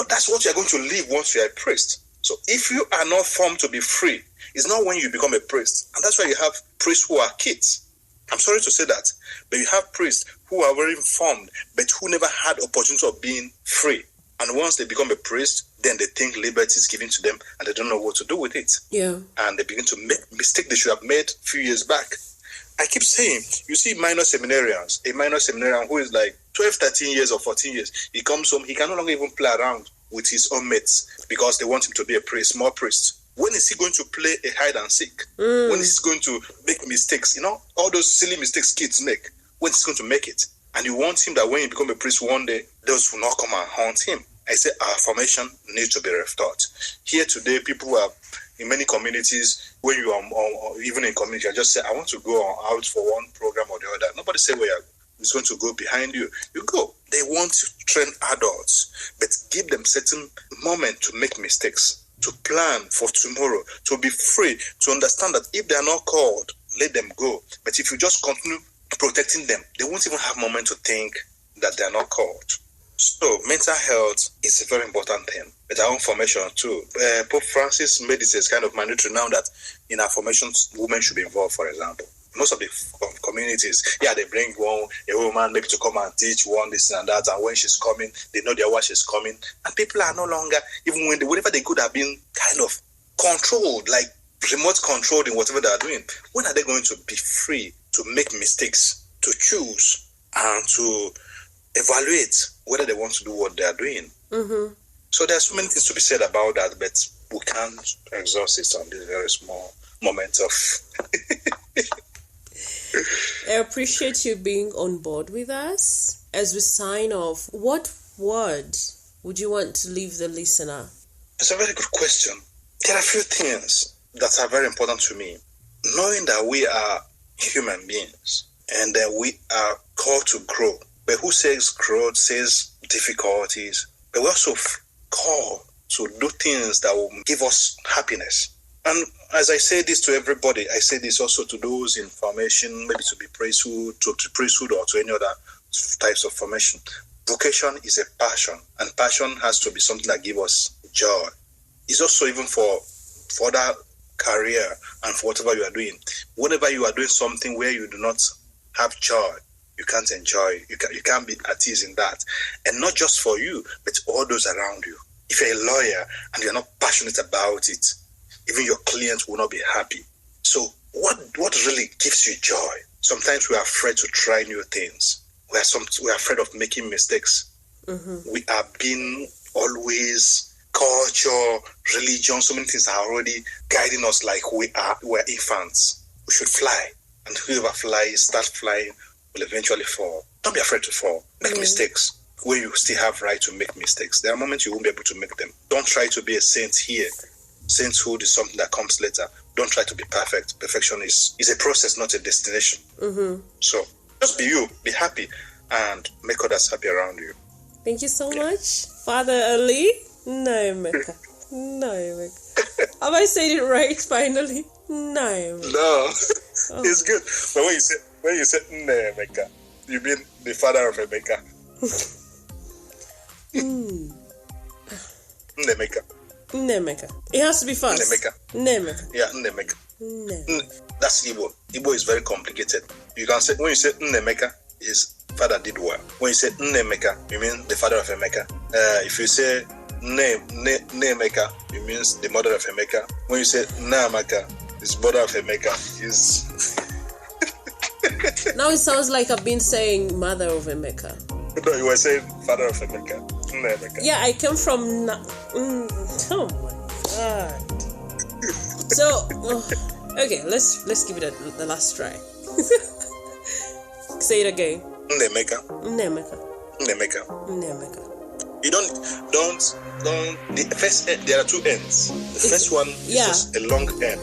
that's what you're going to live once you're a priest. So if you are not formed to be free, it's not when you become a priest. And that's why you have priests who are kids. I'm sorry to say that, but you have priests who are very informed, but who never had opportunity of being free. And once they become a priest, then they think liberty is given to them and they don't know what to do with it. Yeah. And they begin to make mistakes they should have made a few years back. I keep saying, you see minor seminarians, a minor seminarian who is like 12, 13 years or 14 years, he comes home, he can no longer even play around with his own mates because they want him to be a priest, small priest. When is he going to play a hide and seek? When is he going to make mistakes? You know, all those silly mistakes kids make. When is he going to make it? And you want him that when you become a priest one day, those will not come and haunt him. I say our formation needs to be retaught. Here today, people who are in many communities, when you are or even in community, I just say, I want to go out for one program or the other. Nobody say where is going to go behind you. You go. They want to train adults, but give them certain moment to make mistakes, to plan for tomorrow, to be free, to understand that if they are not called, let them go. But if you just continue protecting them, they won't even have a moment to think that they are not called. So mental health is a very important thing. But our own formation too. Pope Francis made it as kind of mandatory now that in our formations, women should be involved, for example. Most of the communities, they bring a woman maybe to come and teach one, this and that, and when she's coming, they know their she's coming. And people are no longer, even whenever they could have been kind of controlled, like remote controlled in whatever they are doing, when are they going to be free to make mistakes, to choose, and to evaluate whether they want to do what they are doing? Mm-hmm. So there's so many things to be said about that, but we can't exhaust it on this very small moment of... I appreciate you being on board with us. As we sign off, what word would you want to leave the listener? It's a very good question. There are a few things that are very important to me. Knowing that we are human beings and that we are called to grow. But who says growth says difficulties? But we're also called to do things that will give us happiness. And as I say this to everybody, I say this also to those in formation, maybe to be priesthood, to priesthood or to any other types of formation. Vocation is a passion, and passion has to be something that gives us joy. It's also even for further career and for whatever you are doing. Whenever you are doing something where you do not have joy, you can't enjoy, you can't be at ease in that. And not just for you, but all those around you. If you're a lawyer and you're not passionate about it, even your clients will not be happy. So what really gives you joy? Sometimes we are afraid to try new things. We are afraid of making mistakes. Mm-hmm. We are being always culture, religion, so many things are already guiding us like we're infants. We should fly. And whoever start flying will eventually fall. Don't be afraid to fall. Make mistakes where you still have right to make mistakes. There are moments you won't be able to make them. Don't try to be a saint here. Sainthood is something that comes later. Don't try to be perfect. Perfection is a process, not a destination. Mm-hmm. So just be you, be happy, and make others happy around you. Thank you so much, Father Ali Nnaemeka. Nnaemeka. Have I said it right finally? Nnaemeka. No, it's good. But when you say Nnaemeka, you mean the father of Emeka. Nnaemeka. Nnaemeka. It has to be fast. Nnaemeka. Yeah, Nnaemeka. That's Igbo. Igbo is very complicated. You can say, when you say Nnaemeka, his father did well. When you say Nnaemeka, you mean the father of Emeka. If you say Nnaemeka, it means the mother of Emeka. When you say Nnaemeka, his mother of Emeka is... Now it sounds like I've been saying mother of Emeka. No, you were saying father of Emeka. Nnaemeka. Yeah, I came from... oh my God. So, okay, let's give it the last try. Say it again. Nnaemeka. Nnaemeka. Nnaemeka. Nnaemeka. You don't. The first end, there are two ends. The first one is just a long end.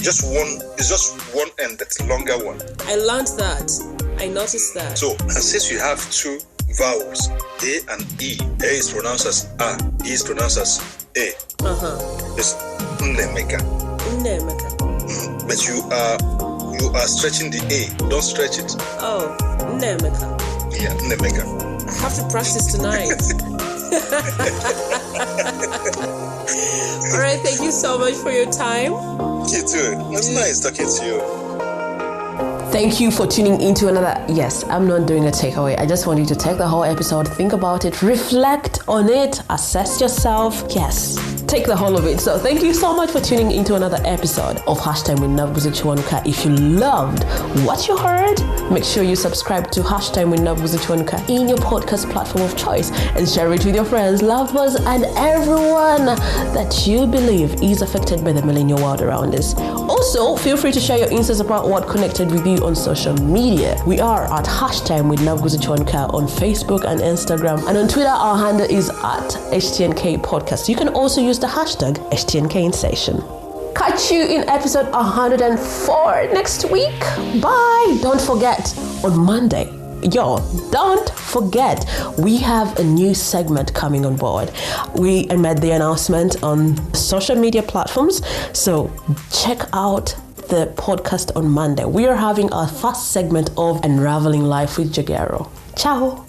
Just one. It's just one end that's a longer one. I learned that. I noticed that. So, and since you have two vowels, A and E, A is pronounced as A, E is pronounced as A. It's Nnaemeka. Nnaemeka. But you are stretching the A. Don't stretch it. Oh, Nnaemeka. Yeah, Nnaemeka. I have to practice tonight. All right, thank you so much for your time. You too. It was nice talking to you. Thank you for tuning into another. Yes, I'm not doing a takeaway. I just want you to take the whole episode, think about it, reflect on it, assess yourself. Yes, take the whole of it. So thank you so much for tuning into another episode of Hashtag with Nnabuzi Chiwanuka. If you loved what you heard, make sure you subscribe to Hashtag with Nnabuzi Chiwanuka in your podcast platform of choice and share it with your friends, loved ones, and everyone that you believe is affected by the millennial world around us. Also, feel free to share your insights about what connected with you on social media. We are at Hashtag with Nnabuzi Chiwanuka on Facebook and Instagram, and on Twitter our handle is at HTNK Podcast. You can also use the hashtag HTNK in session. Catch you in episode 104 next week. Bye. Don't forget, on Monday, don't forget, we have a new segment coming on board. We made the announcement on social media platforms, so check out the podcast on Monday. We are having our first segment of Unraveling Life with Jagero. Ciao.